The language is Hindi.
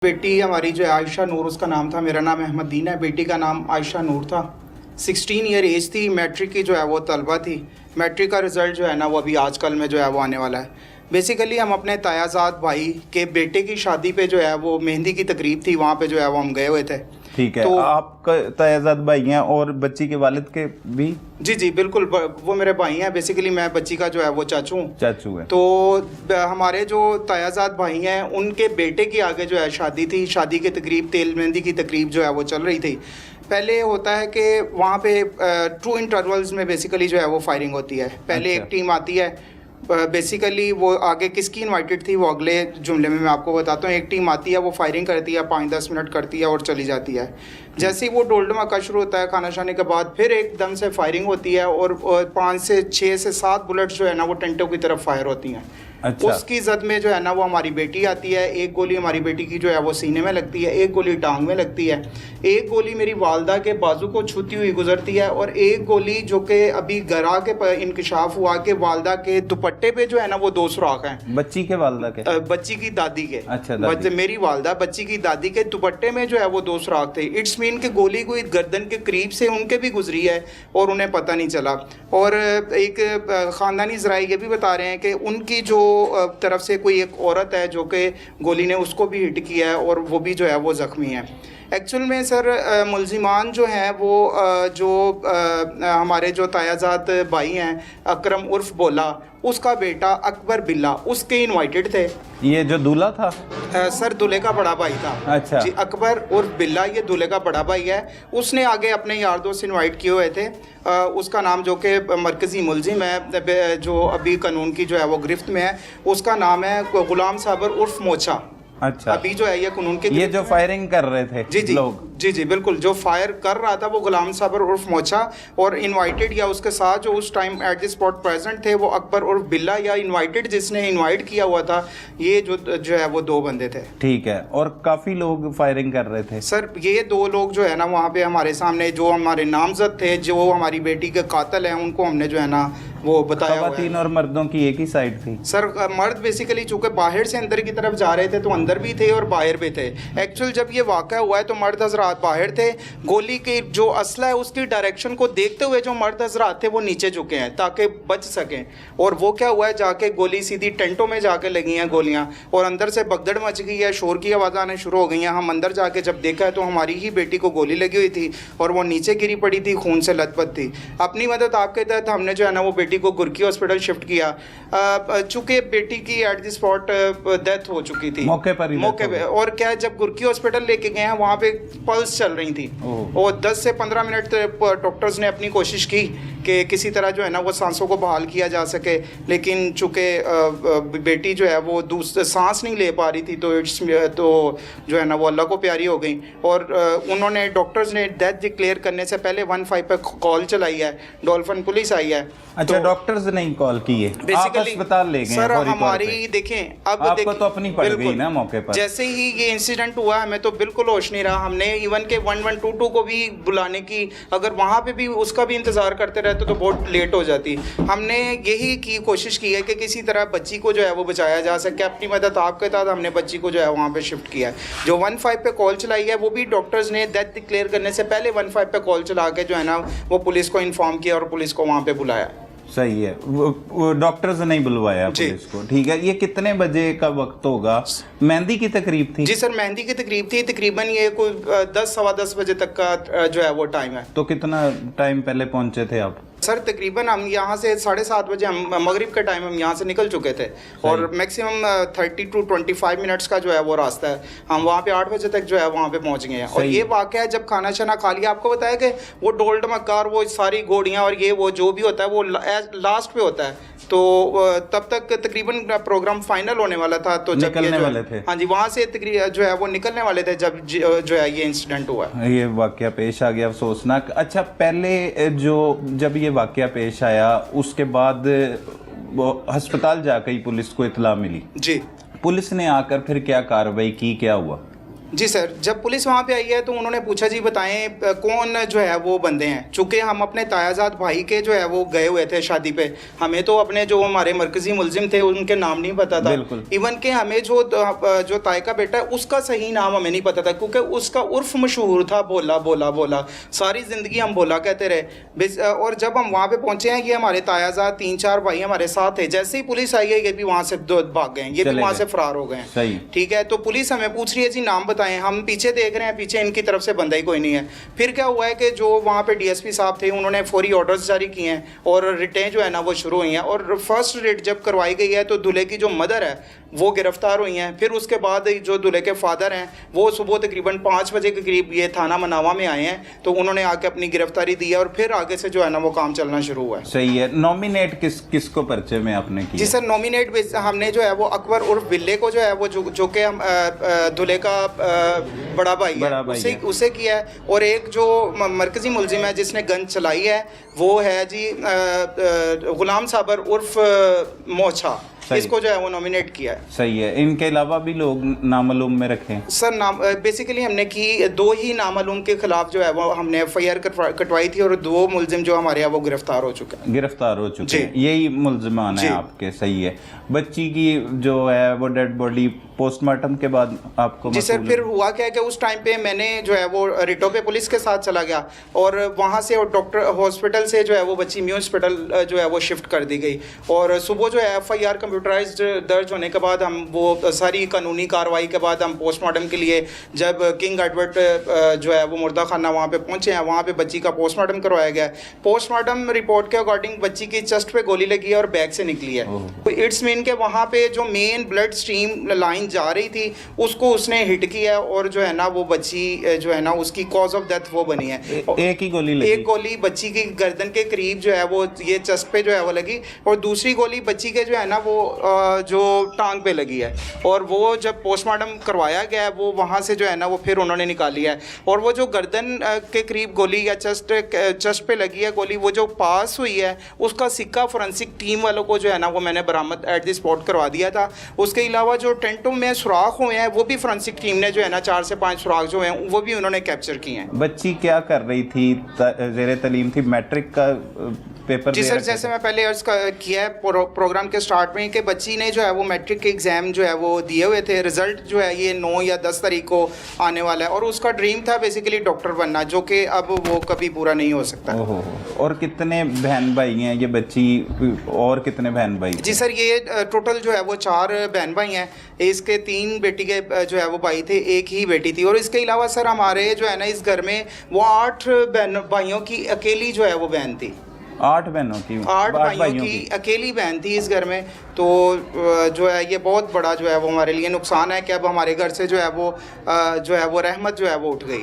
बेटी हमारी जो है आयशा नूर, उसका नाम था। मेरा नाम अहमद दीन है। बेटी का नाम आयशा नूर था। 16 ईयर एज थी। मैट्रिक की जो है वो तलबा थी। मैट्रिक का रिज़ल्ट जो है ना वो अभी आजकल में जो है वो आने वाला है। बेसिकली हम अपने तायाजाद भाई के बेटे की शादी पे जो है वो मेहंदी की तकरीब थी, वहाँ पे जो है वो हम गए हुए थे। ठीक है। तो आपका तायाजाद भाई हैं और बच्ची के वालिद के भी? जी जी बिल्कुल, वो मेरे भाई हैं। बेसिकली मैं बच्ची का जो है वो चाचू है। तो हमारे जो तायाजाद भाई हैं उनके बेटे की आगे जो है शादी थी। शादी की तकरीब, तेल मेहंदी की तकरीब जो है वो चल रही थी। पहले होता है कि वहाँ पे ट्रू इंटरवल्स में बेसिकली जो है वो फायरिंग होती है। पहले एक टीम आती है। बेसिकली वो आगे किसकी इनवाइटेड थी वो अगले जुमले में मैं आपको बताता हूँ। एक टीम आती है, वो फायरिंग करती है, 5-10 मिनट करती है और चली जाती है। जैसे ही वो डोलडमा का शुरू होता है खाना खाने के बाद, फिर एकदम से फायरिंग होती है और 5 से 6 से 7 बुलेट्स जो है ना वो टेंटों की तरफ फायर होती हैं। अच्छा। उसकी जद में जो है ना वो हमारी बेटी आती है। एक गोली हमारी बेटी की जो है वो सीने में लगती है, एक गोली टांग में लगती है, एक गोली मेरी वालदा के बाजू को छूती हुई गुजरती है, और एक गोली जो कि अभी गरा के इंकशाफ हुआ कि वालदा के दुपट्टे पे जो है ना वो 2 सुराख हैं। बच्ची के वालदा के? बच्ची की दादी के। अच्छा, दादी। मेरी वालदा बच्ची की दादी के दुपट्टे में जो है वो 2 सुराख थे। इट्स मीन कि गोली कोई गर्दन के करीब से उनके भी गुजरी है और उन्हें पता नहीं चला। और एक ख़ानदानी ज़राए ये भी बता रहे हैं कि उनकी जो तरफ से कोई एक औरत है जो कि गोली ने उसको भी हिट किया है और वो भी जो है वो ज़ख्मी है। एक्चुअल में सर मुलजिमान जो हैं वो हमारे जो तायाजाद भाई हैं, अकरम उर्फ बोला, उसका बेटा अकबर बिल्ला, उसके इनवाइटेड थे। ये जो दूल्हा था? सर दूल्हे का बड़ा भाई था। अच्छा जी, अकबर उर्फ बिल्ला ये दूल्हे का बड़ा भाई है। उसने आगे अपने यार दोस्त इनवाइट किए हुए थे। उसका नाम जो कि मरकज़ी मुलजिम है जो अभी कानून की जो है वो गिरफ्त में है, उसका नाम है गुलाम साबर उर्फ मोचा। अच्छा। अभी जो है ये कानून के ये जो फायरिंग कर रहे थे जी जी लोग? जी जी बिल्कुल, जो फायर कर रहा था वो गुलाम साबर उर्फ मोचा, और इनवाइटेड या उसके साथ जो उस time at the spot present थे वो अकबर उर्फ बिल्ला, या इनवाइटेड जिसने इनवाइट किया हुआ था, ये जो है वो 2 बंदे थे। ठीक है। और काफ़ी लोग फायरिंग कर रहे थे? सर ये 2 लोग जो है ना वहाँ पे हमारे सामने जो हमारे नामजद थे, जो हमारी बेटी के कातिल हैं, उनको हमने जो है ना वो बताया हुआ है। ख़वातीन और मर्दों की एक ही साइड थी? सर मर्द बेसिकली चूँकि बाहर से अंदर की तरफ जा रहे थे तो अंदर भी थे और बाहर भी थे। एक्चुअल जब ये वाक़या हुआ है तो मर्द हजरात बाहर थे। गोली के जो असला है उसकी डायरेक्शन को देखते हुए जो मर्द हजरात थे वो नीचे झुके हैं ताकि बच सकें। और वो क्या हुआ है, जाके गोली सीधी टेंटों में जाके लगी हैं गोलियां, और अंदर से भगदड़ मच गई है, शोर की आवाज़ आने शुरू हो गई हैं। हम अंदर जाके जब देखा है तो हमारी ही बेटी को गोली लगी हुई थी और वो नीचे गिरी पड़ी थी, खून से लथपथ थी। अपनी मदद आपके तहत हमने जो है ना वो बेटी को गुरकी हॉस्पिटल शिफ्ट किया। चूँकि बेटी की एट द स्पॉट डेथ हो चुकी थी मौके पर और क्या, जब गुरकी हॉस्पिटल लेके गए हैं वहाँ पे पल्स चल रही थी, और 10 से 15 मिनट डॉक्टर्स ने अपनी कोशिश की कि किसी तरह जो है ना वो सांसों को बहाल किया जा सके, लेकिन चूँकि बेटी जो है वो सांस नहीं ले पा रही थी तो जो है ना वो अल्लाह को प्यारी हो गई। और उन्होंने डॉक्टर्स ने डेथ डिक्लेयर करने से पहले 15 पे कॉल चलाई है, डॉल्फिन पुलिस आई है। अच्छा, तो डॉक्टर्स ने कॉल की है? आप अस्पताल ले गए? सर हमारी देखें, अब आपको तो अपनी पड़ गई ना मौके पर। जैसे ही ये इंसिडेंट हुआ हमें तो बिल्कुल होश नहीं रहा। हमने इवन के 1122 को भी बुलाने की, अगर वहाँ पे भी उसका भी इंतज़ार करते रहते तो बहुत लेट हो जाती। हमने यही की कोशिश की है कि किसी तरह बच्ची को जो है वो बचाया जा सके। अपनी मदद आपके साथ हमने बच्ची को जो है वहाँ पे शिफ्ट किया है। जो 15 पे कॉल चलाई है वो भी डॉक्टर्स ने डेथ डिक्लेयर करने से पहले 15 पे कॉल चला के जो है ना वो पुलिस को इन्फॉर्म किया और पुलिस को वहाँ पे बुलाया। सही है। वो डॉक्टर्स ने बुलवाया पुलिस को? ठीक है। ये कितने बजे का वक्त होगा? मेहंदी की तकरीब थी? जी सर, मेहंदी की तकरीब थी। तकरीबन ये कोई 10 सवा 10 बजे तक का जो है वो टाइम है। तो कितना टाइम पहले पहुंचे थे आप? सर तकरीबन हम यहाँ से 7:30 बजे, हम मगरिब के टाइम हम यहाँ से निकल चुके थे, और मैक्सिमम 30 to 25 मिनट्स का जो है वो रास्ता है। हम वहाँ पे 8 बजे तक जो है वहाँ पे पहुँच गए हैं। और ये वाक़या जब खाना शाना खा लिया, आपको बताया कि वो डोल्ड मक्कार, वो सारी गोलियाँ और ये वो जो भी होता है वो लास्ट पे होता है। तो तब तक तकरीबन प्रोग्राम फाइनल होने वाला था, तो जब निकलने वाले थे। हाँ जी, वहाँ से जो है वो निकलने वाले थे जब जो है ये इंसिडेंट हुआ, ये वाकया पेश आ गया, अफसोसनाक। अच्छा, पहले जब ये वाकया पेश आया उसके बाद अस्पताल जाकर ही पुलिस को इत्तला मिली? जी। पुलिस ने आकर फिर क्या कार्रवाई की, क्या हुआ? जी सर, जब पुलिस वहाँ पे आई है तो उन्होंने पूछा जी बताएं कौन जो है वो बंदे हैं। चूँकि हम अपने तायाजाद भाई के जो है वो गए हुए थे शादी पे, हमें तो अपने जो हमारे मरकज़ी मुलजिम थे उनके नाम नहीं पता था। इवन के हमें जो ताय का बेटा है उसका सही नाम हमें नहीं पता था, क्योंकि उसका उर्फ मशहूर था बोला बोला बोला, सारी ज़िंदगी हम बोला कहते रहे। और जब हम वहाँ पर पहुँचे हैं, ये हमारे तायाजाद 3-4 भाई हमारे साथ थे। जैसे ही पुलिस आई है ये भी वहाँ से भाग गए, ये भी वहाँ से फरार हो गए हैं। ठीक है, तो पुलिस हमें पूछ रही है जी नाम बताएं, हम पीछे देख रहे हैं, पीछे इनकी तरफ से बंदा ही कोई नहीं है। फिर क्या हुआ है कि जो वहाँ पे डीएसपी साहब थे उन्होंने फौरी ऑर्डर्स जारी किए हैं और रिटें जो है ना वो शुरू हुई हैं। और फर्स्ट रेड जब करवाई गई है तो दूल्हे की जो मदर है वो गिरफ्तार हुई हैं। फिर उसके बाद जो दूल्हे के फादर हैं वो सुबह तकरीबन 5 बजे के करीब ये थाना मनावा में आए हैं, तो उन्होंने आके अपनी गिरफ्तारी दी है और फिर आगे से जो है ना वो काम चलना शुरू हुआ है। सही है। नॉमिनेट किसको पर्चे में आपने किया? जी सर, नॉमिनेट हमने जो है वो अकबर उर्फ बिल्ले को जो है वो जो कि हम दूल्हे का बड़ा भाई है उसे किया है। और एक जो मरकज़ी मुलजिम है जिसने गन चलाई है वो है जी गुलाम साबर उर्फ मोछा, इसको जो है वो नॉमिनेट किया है। सही है। इनके अलावा भी लोग नामालूम में रखे हैं? सर बेसिकली हमने की 2 ही नामालूम के खिलाफ जो है वो हमने FIR कटवाई थी और 2 मुलजिम जो हमारे यहाँ वो गिरफ्तार हो चुके हैं। यही मुलजिमान है आपके? सही है। बच्ची की जो है वो डेड बॉडी पोस्टमार्टम के बाद आपको? जी सर, फिर हुआ क्या है कि उस टाइम पे मैंने जो है वो रिटो पे पुलिस के साथ चला गया और वहाँ से डॉक्टर हॉस्पिटल से जो है वो बच्ची म्यू हॉस्पिटल जो है वो शिफ्ट कर दी गई। और सुबह जो है FIR कंप्यूटराइज्ड दर्ज होने के बाद हम वो सारी कानूनी कार्रवाई के बाद हम पोस्टमार्टम के लिए जब किंग एडवर्ड जो है वो मुर्दा खाना वहाँ पे पहुँचे हैं, वहाँ पे बच्ची का पोस्टमार्टम करवाया गया। पोस्टमार्टम रिपोर्ट के अकॉर्डिंग बच्ची की चेस्ट पे गोली लगी है और बैक से निकली है। इट्स मीन के वहाँ पे जो मेन ब्लड स्ट्रीम लाइन जा रही थी उसको उसने हिट किया और जो है ना वो बच्ची जो है ना उसकी कॉज ऑफ डेथ वो बनी है। एक ही गोली लगी? एक गोली बच्ची की गर्दन के करीब जो है वो ये चेस्ट पे जो है वो लगी और दूसरी गोली बच्ची के जो है ना वो जो टांग पे लगी है। और वो जब पोस्टमार्टम करवाया गया है वो वहाँ से जो है ना वो फिर उन्होंने निकाली है। और वो जो गर्दन के करीब गोली या चेस्ट पे लगी है गोली, वो जो पास हुई है उसका सिक्का फोरेंसिक टीम वालों को जो है ना वो मैंने बरामद एट द स्पॉट करवा दिया था। उसके अलावा जो टेंटों में सुराख हुए हैं वो भी फोरेंसिक टीम ने जो है ना 4 से 5 सुराख जो हैं वो भी उन्होंने कैप्चर किए हैं। बच्ची क्या कर रही थी? ज़ेरे तलीम थी? मैट्रिक का पेपर? जी सर, जैसे मैं पहले अर्ज किया है प्रोग्राम के स्टार्ट में कि बच्ची ने जो है वो मैट्रिक के एग्ज़ाम जो है वो दिए हुए थे। रिज़ल्ट जो है ये 9 या 10 तारीख को आने वाला है और उसका ड्रीम था बेसिकली डॉक्टर बनना, जो कि अब वो कभी पूरा नहीं हो सकता। और कितने बहन भाई हैं ये बच्ची? और कितने बहन भाई? जी सर, ये टोटल जो है वो 4 बहन भाई हैं। इसके 3 बेटी के जो है वो भाई थे, 1 ही बेटी थी। और इसके अलावा सर हमारे जो है ना इस घर में वो 8 बहन भाइयों की अकेली जो है वो बहन थी। 8 बहनों की? 8 भाइयों की अकेली बहन थी इस घर में। तो जो है ये बहुत बड़ा जो है वो हमारे लिए नुकसान है कि अब हमारे घर से जो है वो रहमत जो है वो उठ गई है।